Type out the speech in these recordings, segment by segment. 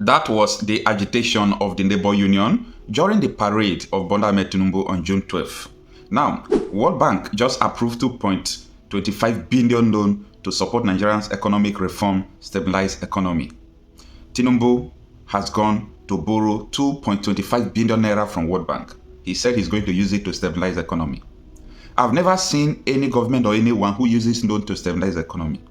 That was the agitation of the Labour Union during the parade of Bola Ahmed Tinubu on June 12. Now, World Bank just approved 2.25 billion loan to support Nigeria's economic reform, stabilize economy. Tinubu has gone to borrow 2.25 billion naira from World Bank. He said he's going to use it to stabilize economy. I've never seen any government or anyone who uses loan to stabilize economy.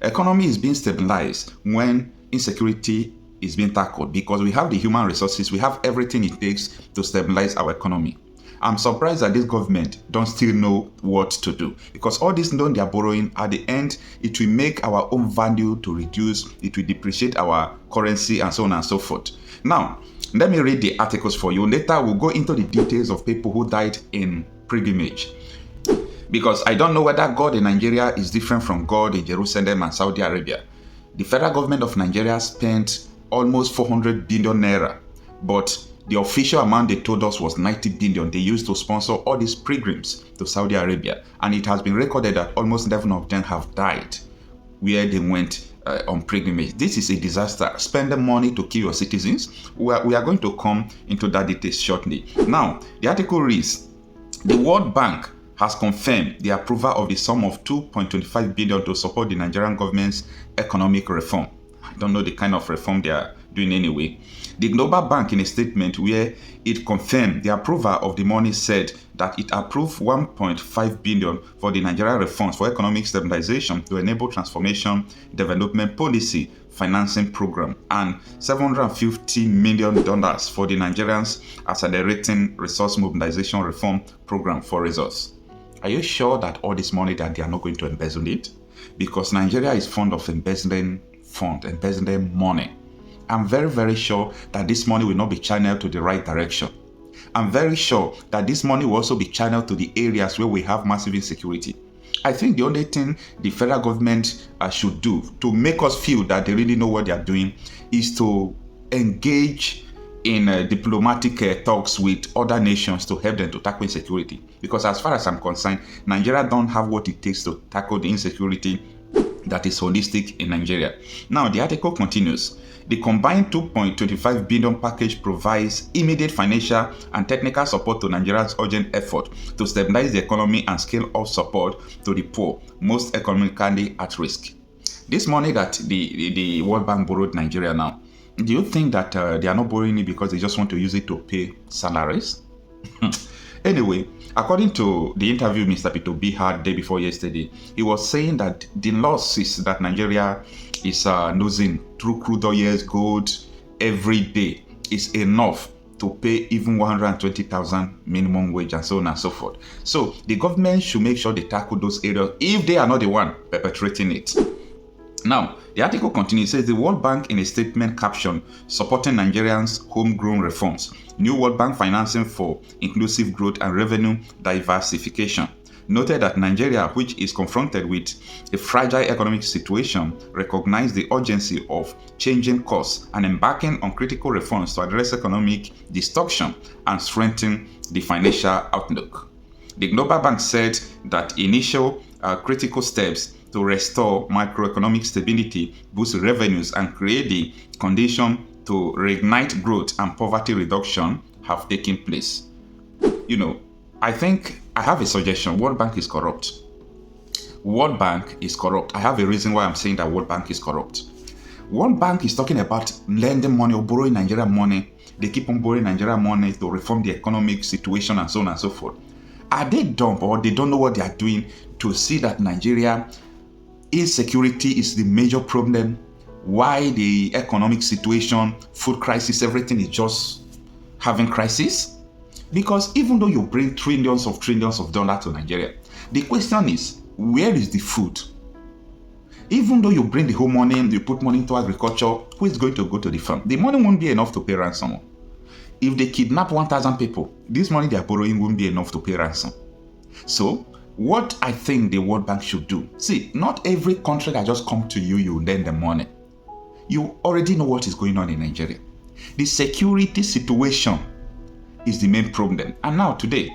Economy is being stabilized when insecurity is being tackled, because we have the human resources, we have everything it takes to stabilize our economy. I'm surprised that this government don't still know what to do, because all this loan they are borrowing, at the end, it will make our own value to reduce, it will depreciate our currency and so on and so forth. Now, let me read the articles for you. Later, we'll go into the details of people who died in pilgrimage, because I don't know whether God in Nigeria is different from God in Jerusalem and Saudi Arabia. The federal government of Nigeria spent almost 400 billion naira, but the official amount they told us was 90 billion they used to sponsor all these pilgrims to Saudi Arabia, and it has been recorded that almost 11 of them have died where they went on pilgrimage. This is a disaster. Spending money to kill your citizens. We are going to come into that details shortly. Now, the article reads, the World Bank has confirmed the approval of the sum of 2.25 billion to support the Nigerian government's economic reform. I don't know the kind of reform they are doing anyway. The Global Bank, in a statement where it confirmed the approval of the money, said that it approved 1.5 billion for the Nigerian reforms for economic stabilization to enable transformation development policy financing program, and $750 million for the Nigerians accelerating resource mobilization reform program for resource. Are you sure that all this money that they are not going to embezzle it? Because Nigeria is fond of embezzling money. I'm very, very sure that this money will not be channeled to the right direction. I'm very sure that this money will also be channeled to the areas where we have massive insecurity. I think the only thing the federal government should do to make us feel that they really know what they are doing is to engage in diplomatic talks with other nations to help them to tackle insecurity. Because as far as I'm concerned, Nigeria don't have what it takes to tackle the insecurity that is holistic in Nigeria. Now, the article continues. The combined 2.25 billion package provides immediate financial and technical support to Nigeria's urgent effort to stabilize the economy and scale up support to the poor, most economically at risk. This money that the World Bank borrowed Nigeria now, do you think that they are not borrowing it because they just want to use it to pay salaries? Anyway, according to the interview Mr. Peter Obi had day before yesterday, he was saying that the losses that Nigeria is losing through crude oil, gold, every day is enough to pay even 120,000 minimum wage and so on and so forth. So the government should make sure they tackle those areas if they are not the one perpetrating it. Now, the article continues. It says the World Bank, in a statement captioned, supporting Nigerians' homegrown reforms, new World Bank financing for inclusive growth and revenue diversification, noted that Nigeria, which is confronted with a fragile economic situation, recognized the urgency of changing course and embarking on critical reforms to address economic distortion and strengthen the financial outlook. The Global Bank said that initial critical steps to restore macroeconomic stability, boost revenues, and create the condition to reignite growth and poverty reduction have taken place. You know, I think I have a suggestion. World Bank is corrupt. World Bank is corrupt. I have a reason why I'm saying that World Bank is corrupt. World Bank is talking about lending money or borrowing Nigerian money. They keep on borrowing Nigerian money to reform the economic situation and so on and so forth. Are they dumb, or they don't know what they are doing to see that Nigeria insecurity is the major problem? Why the economic situation, food crisis, everything is just having crisis? Because even though you bring trillions of dollars to Nigeria, the question is, where is the food? Even though you bring the whole money, you put money into agriculture, who is going to go to the farm? The money won't be enough to pay ransom. If they kidnap 1,000 people, this money they are borrowing won't be enough to pay ransom. So, what I think the World Bank should do, see, not every country that just come to you, you lend them money. You already know what is going on in Nigeria. The security situation is the main problem. And now today,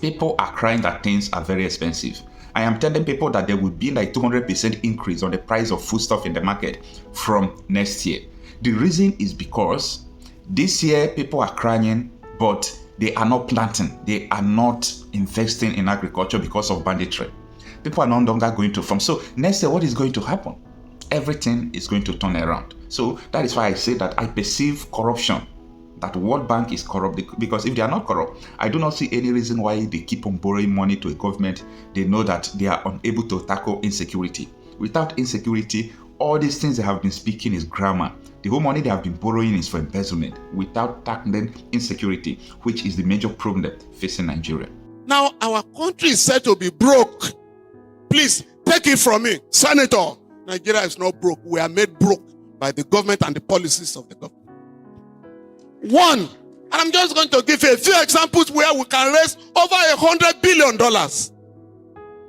people are crying that things are very expensive. I am telling people that there will be like 200% increase on the price of foodstuff in the market from next year. The reason is because this year people are crying, but they are not planting. They are not investing in agriculture because of banditry. People are no longer going to farm. So next year, what is going to happen? Everything is going to turn around. So that is why I say that I perceive corruption, that World Bank is corrupt, because if they are not corrupt, I do not see any reason why they keep on borrowing money to a government. They know that they are unable to tackle insecurity. Without insecurity, all these things they have been speaking is grammar. The whole money they have been borrowing is for embezzlement without tackling insecurity, which is the major problem facing Nigeria. Now, our country is said to be broke. Please, take it from me. Senator, Nigeria is not broke. We are made broke by the government and the policies of the government. One, and I'm just going to give you a few examples where we can raise over $100 billion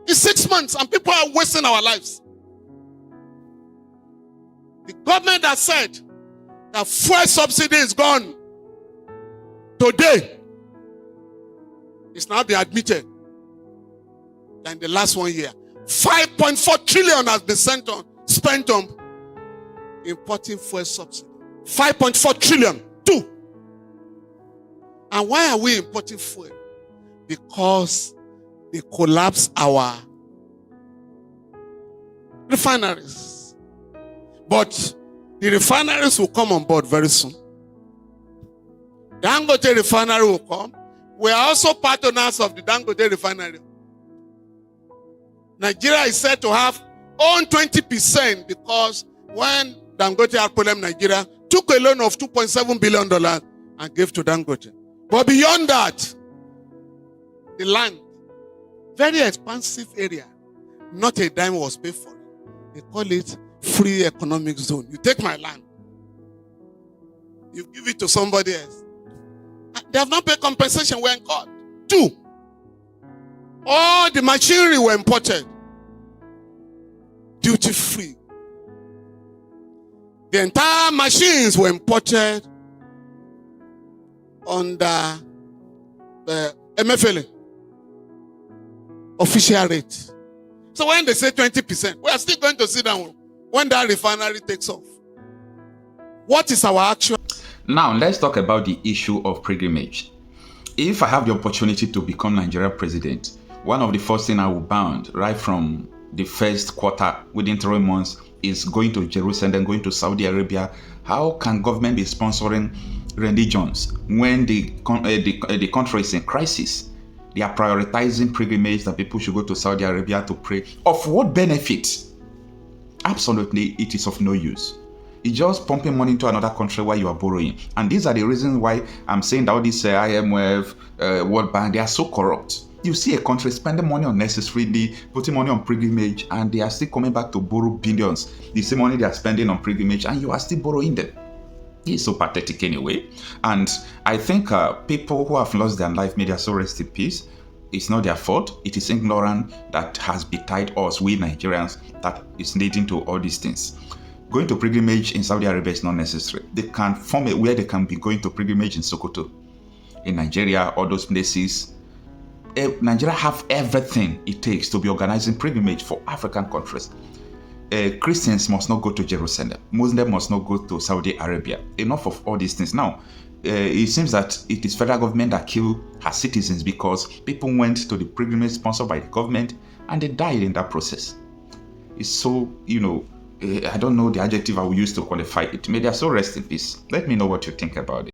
in 6 months, and people are wasting our lives. The government has said that fuel subsidy is gone. Today, it's now been admitted that in the last 1 year, 5.4 trillion has been spent on importing fuel subsidy. 5.4 trillion. Two. And why are we importing fuel? Because they collapse our refineries. But the refineries will come on board very soon. Dangote refinery will come. We are also partners of the Dangote refinery. Nigeria is said to have own 20% because when Dangote had problem, Nigeria took a loan of $2.7 billion and gave to Dangote. But beyond that, the land, very expansive area, not a dime was paid for it. They call it free economic zone. You take my land, you give it to somebody else. They have not paid compensation, we're in court. Two, all the machinery were imported duty free. The entire machines were imported under the MFLA official rate. So when they say 20%, we are still going to sit down when that refinery takes off. What is our action? Now, let's talk about the issue of pilgrimage. If I have the opportunity to become Nigerian president, one of the first things I will bound right from the first quarter within 3 months is going to Jerusalem, going to Saudi Arabia. How can government be sponsoring religions when the country is in crisis? They are prioritizing pilgrimage that people should go to Saudi Arabia to pray. Of what benefit? Absolutely, it is of no use. It's just pumping money into another country where you are borrowing. And these are the reasons why I'm saying that all these IMF, World Bank, they are so corrupt. You see a country spending money unnecessarily, putting money on pilgrimage, and they are still coming back to borrow billions. The same money they are spending on pilgrimage, and you are still borrowing them. It's so pathetic anyway. And I think people who have lost their life, may their soul rest in peace. It's not their fault. It is ignorance that has betide us, we Nigerians, that is leading to all these things. Going to pilgrimage in Saudi Arabia is not necessary. They can form it where they can be going to pilgrimage in Sokoto, in Nigeria, all those places. Nigeria have everything it takes to be organizing pilgrimage for African countries. Christians must not go to Jerusalem. Muslims must not go to Saudi Arabia. Enough of all these things. Now, it seems that it is federal government that killed her citizens because people went to the pilgrimage sponsored by the government and they died in that process. It's so, I don't know the adjective I will use to qualify it. May their soul rest in peace. Let me know what you think about it.